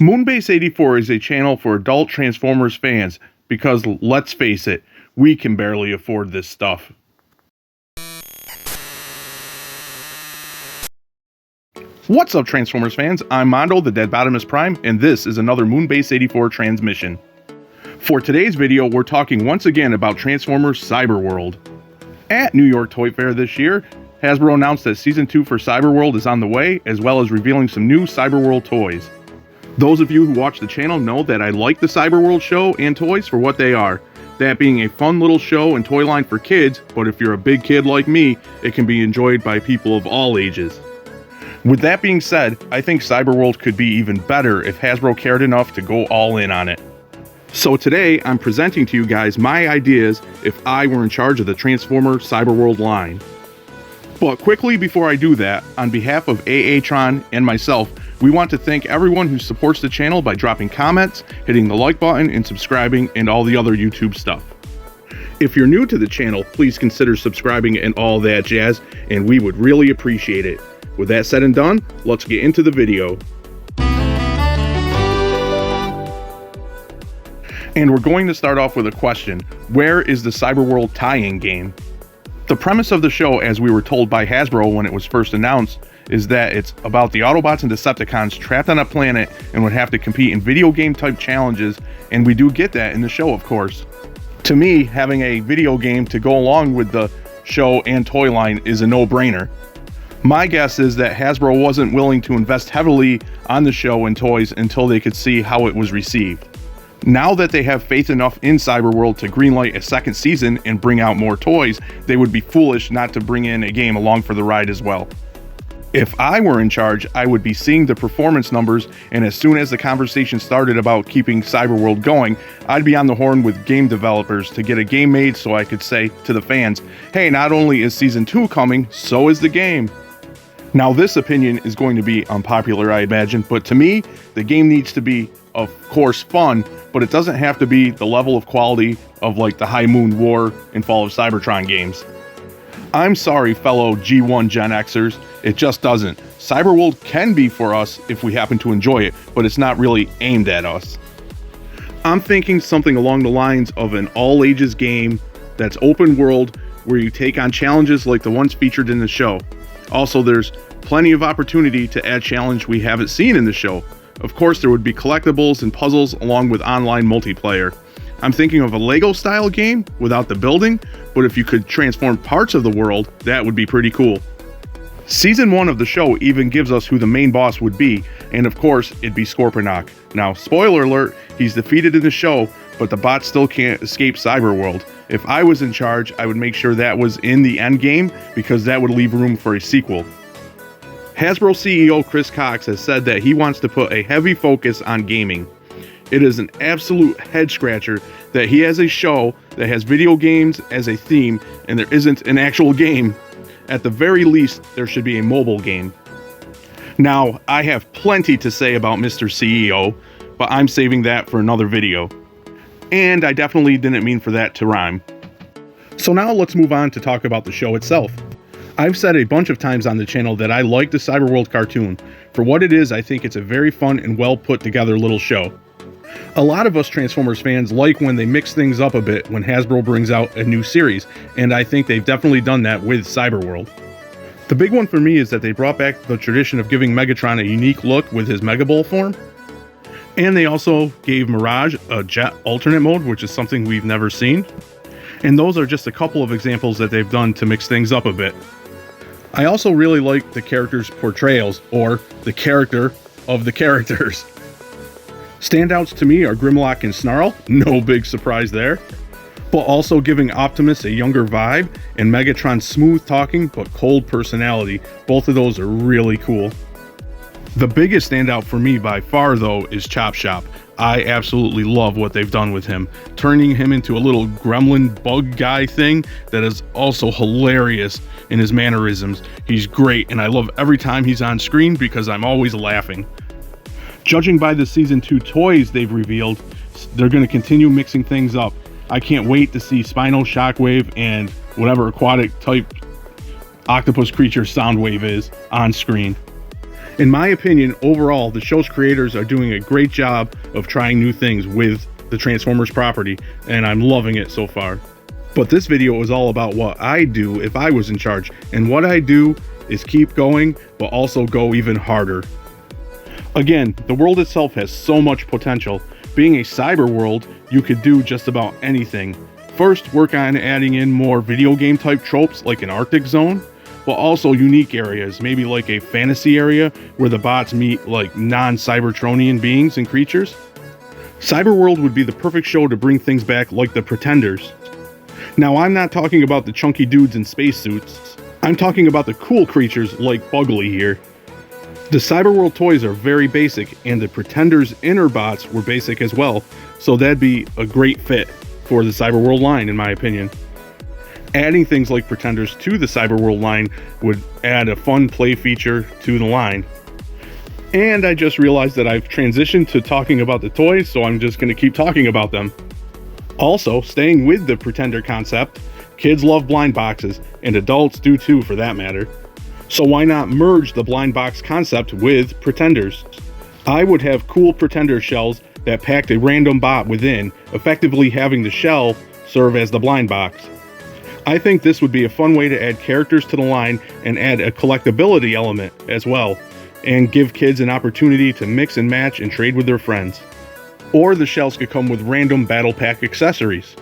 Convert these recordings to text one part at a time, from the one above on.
Moonbase84 is a channel for adult Transformers fans because, let's face it, we can barely afford this stuff. What's up, Transformers fans? I'm Mondo, the Dead Bottomist Prime, and this is another Moonbase84 transmission. For today's video, we're talking once again about Transformers Cyberworld. At New York Toy Fair this year, Hasbro announced that Season 2 for Cyberworld is on the way, as well as revealing some new Cyberworld toys. Those of you who watch the channel know that I like the Cyberworld show and toys for what they are, that being a fun little show and toy line for kids, but if you're a big kid like me, it can be enjoyed by people of all ages. With that being said, I think Cyberworld could be even better if Hasbro cared enough to go all in on it. So today, I'm presenting to you guys my ideas if I were in charge of the Transformer Cyberworld line. But quickly before I do that, on behalf of AAtron and myself, we want to thank everyone who supports the channel by dropping comments, hitting the like button, and subscribing, and all the other YouTube stuff. If you're new to the channel, please consider subscribing and all that jazz, and we would really appreciate it. With that said and done, let's get into the video. And we're going to start off with a question. Where is the Cyberworld tie-in game? The premise of the show, as we were told by Hasbro when it was first announced, is that it's about the Autobots and Decepticons trapped on a planet and would have to compete in video game type challenges, and we do get that in the show, of course. To me, having a video game to go along with the show and toy line is a no-brainer. My guess is that Hasbro wasn't willing to invest heavily on the show and toys until they could see how it was received. Now that they have faith enough in Cyberworld to greenlight a second season and bring out more toys, they would be foolish not to bring in a game along for the ride as well. If I were in charge, I would be seeing the performance numbers, and as soon as the conversation started about keeping Cyberworld going, I'd be on the horn with game developers to get a game made so I could say to the fans, hey, not only is Season 2 coming, so is the game. Now this opinion is going to be unpopular, I imagine, but to me, the game needs to be, of course, fun, but it doesn't have to be the level of quality of like the High Moon War and Fall of Cybertron games. I'm sorry, fellow G1 Gen Xers, it just doesn't. Cyberworld can be for us if we happen to enjoy it, but it's not really aimed at us. I'm thinking something along the lines of an all-ages game that's open world where you take on challenges like the ones featured in the show. Also, there's plenty of opportunity to add challenge we haven't seen in the show. Of course, there would be collectibles and puzzles along with online multiplayer. I'm thinking of a Lego-style game without the building, but if you could transform parts of the world, that would be pretty cool. Season 1 of the show even gives us who the main boss would be, and of course, it'd be Scorponok. Now, spoiler alert, he's defeated in the show, but the bots still can't escape Cyberworld. If I was in charge, I would make sure that was in the end game, because that would leave room for a sequel. Hasbro CEO Chris Cox has said that he wants to put a heavy focus on gaming. It is an absolute head-scratcher that he has a show that has video games as a theme, and there isn't an actual game. At the very least, there should be a mobile game. Now, I have plenty to say about Mr. CEO, but I'm saving that for another video. And I definitely didn't mean for that to rhyme. So now let's move on to talk about the show itself. I've said a bunch of times on the channel that I like the Cyberworld cartoon. For what it is, I think it's a very fun and well put together little show. A lot of us Transformers fans like when they mix things up a bit when Hasbro brings out a new series, and I think they've definitely done that with Cyberworld. The big one for me is that they brought back the tradition of giving Megatron a unique look with his Mega Bull form. And they also gave Mirage a jet alternate mode, which is something we've never seen. And those are just a couple of examples that they've done to mix things up a bit. I also really like the characters' portrayals, or the character of the characters. Standouts to me are Grimlock and Snarl, no big surprise there, but also giving Optimus a younger vibe, and Megatron's smooth talking but cold personality. Both of those are really cool. The biggest standout for me by far though is Chop Shop. I absolutely love what they've done with him, turning him into a little gremlin bug guy thing that is also hilarious in his mannerisms. He's great, and I love every time he's on screen because I'm always laughing. Judging by the Season 2 toys they've revealed, they're going to continue mixing things up. I can't wait to see Spino, Shockwave, and whatever aquatic type octopus creature Soundwave is on screen. In my opinion, overall, the show's creators are doing a great job of trying new things with the Transformers property, and I'm loving it so far. But this video is all about what I do if I was in charge, and what I do is keep going, but also go even harder. Again, the world itself has so much potential. Being a Cyberworld, you could do just about anything. First, work on adding in more video game type tropes like an Arctic zone, but also unique areas, maybe like a fantasy area where the bots meet like non-Cybertronian beings and creatures. Cyberworld would be the perfect show to bring things back like the Pretenders. Now, I'm not talking about the chunky dudes in spacesuits. I'm talking about the cool creatures like Buggly here. The Cyberworld toys are very basic, and the Pretenders' inner bots were basic as well, so that'd be a great fit for the Cyberworld line, in my opinion. Adding things like Pretenders to the Cyberworld line would add a fun play feature to the line. And I just realized that I've transitioned to talking about the toys, so I'm just going to keep talking about them. Also, staying with the Pretender concept, kids love blind boxes, and adults do too for that matter. So why not merge the blind box concept with Pretenders? I would have cool Pretender shells that packed a random bot within, effectively having the shell serve as the blind box. I think this would be a fun way to add characters to the line and add a collectability element as well, and give kids an opportunity to mix and match and trade with their friends. Or the shells could come with random battle pack accessories.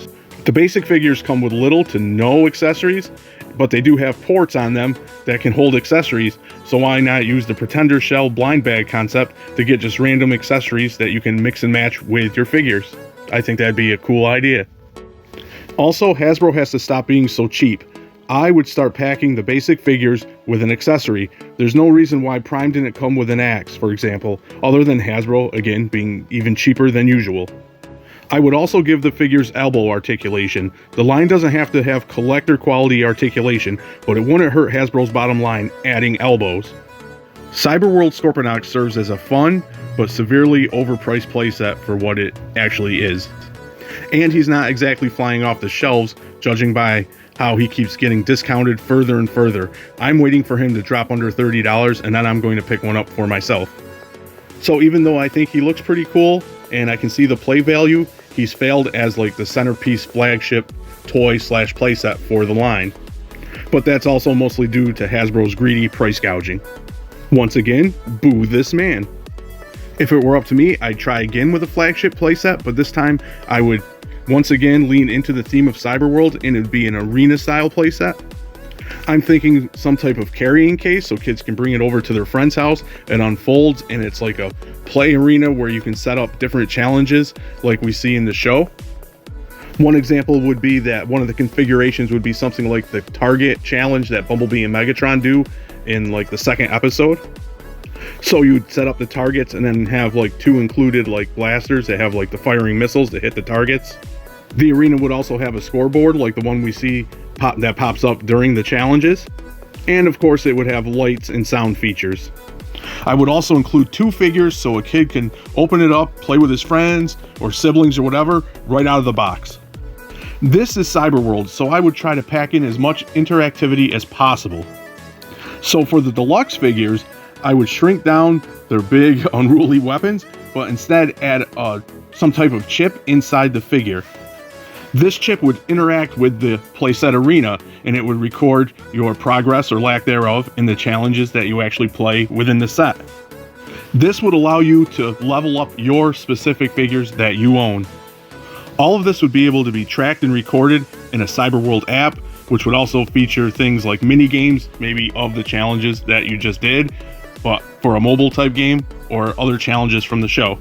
The basic figures come with little to no accessories, but they do have ports on them that can hold accessories, so why not use the Pretender shell blind bag concept to get just random accessories that you can mix and match with your figures? I think that'd be a cool idea. Also, Hasbro has to stop being so cheap. I would start packing the basic figures with an accessory. There's no reason why Prime didn't come with an axe, for example, other than Hasbro, again, being even cheaper than usual. I would also give the figures elbow articulation. The line doesn't have to have collector quality articulation, but it wouldn't hurt Hasbro's bottom line adding elbows. Cyberworld Scorponok serves as a fun, but severely overpriced playset for what it actually is. And he's not exactly flying off the shelves, judging by how he keeps getting discounted further and further. I'm waiting for him to drop under $30, and then I'm going to pick one up for myself. So even though I think he looks pretty cool, and I can see the play value, he's failed as like the centerpiece flagship toy / playset for the line. But that's also mostly due to Hasbro's greedy price gouging. Once again, boo this man. If it were up to me, I'd try again with a flagship playset, but this time I would once again lean into the theme of Cyberworld, and it would be an arena style playset. I'm thinking some type of carrying case so kids can bring it over to their friend's house. It unfolds and it's like a play arena where you can set up different challenges like we see in the show. One example would be that one of the configurations would be something like the target challenge that Bumblebee and Megatron do in like the second episode. So you'd set up the targets and then have like two included like blasters that have like the firing missiles to hit the targets. The arena would also have a scoreboard like the one we see that pops up during the challenges. And of course it would have lights and sound features. I would also include two figures so a kid can open it up, play with his friends or siblings or whatever right out of the box. This is Cyberworld, so I would try to pack in as much interactivity as possible. So for the deluxe figures, I would shrink down their big unruly weapons, but instead add some type of chip inside the figure. This chip would interact with the playset arena, and it would record your progress or lack thereof in the challenges that you actually play within the set. This would allow you to level up your specific figures that you own. All of this would be able to be tracked and recorded in a Cyberworld app, which would also feature things like mini games, maybe of the challenges that you just did, but for a mobile type game or other challenges from the show.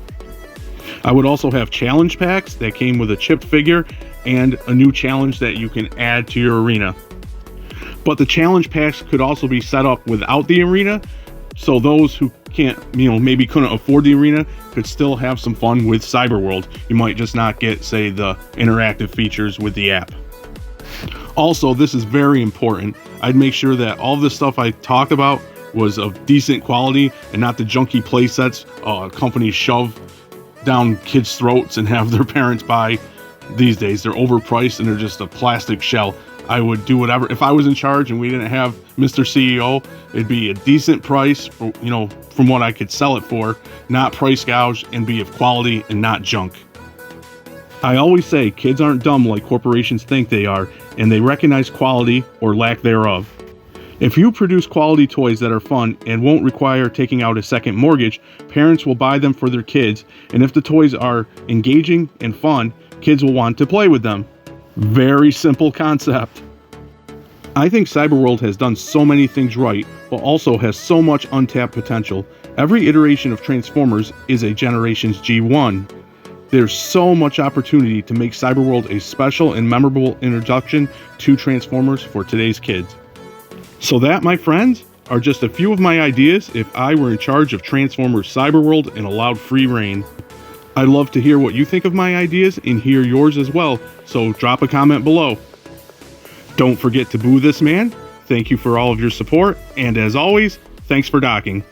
I would also have challenge packs that came with a chipped figure and a new challenge that you can add to your arena. But the challenge packs could also be set up without the arena, so those who can't, maybe couldn't afford the arena could still have some fun with Cyberworld. You might just not get, say, the interactive features with the app. Also, this is very important. I'd make sure that all the stuff I talked about was of decent quality and not the junky play sets companies shove down kids' throats and have their parents buy these days. They're overpriced and they're just a plastic shell. I would do whatever. If I was in charge and we didn't have Mr. CEO, it'd be a decent price for, from what I could sell it for, not price gouge, and be of quality and not junk. I always say kids aren't dumb like corporations think they are, and they recognize quality or lack thereof. If you produce quality toys that are fun and won't require taking out a second mortgage, parents will buy them for their kids, and if the toys are engaging and fun, kids will want to play with them. Very simple concept. I think Cyberworld has done so many things right, but also has so much untapped potential. Every iteration of Transformers is a Generations G1. There's so much opportunity to make Cyberworld a special and memorable introduction to Transformers for today's kids. So that, my friends, are just a few of my ideas if I were in charge of Transformers Cyberworld and allowed free reign. I'd love to hear what you think of my ideas and hear yours as well, so drop a comment below. Don't forget to boo this man. Thank you for all of your support, and as always, thanks for docking.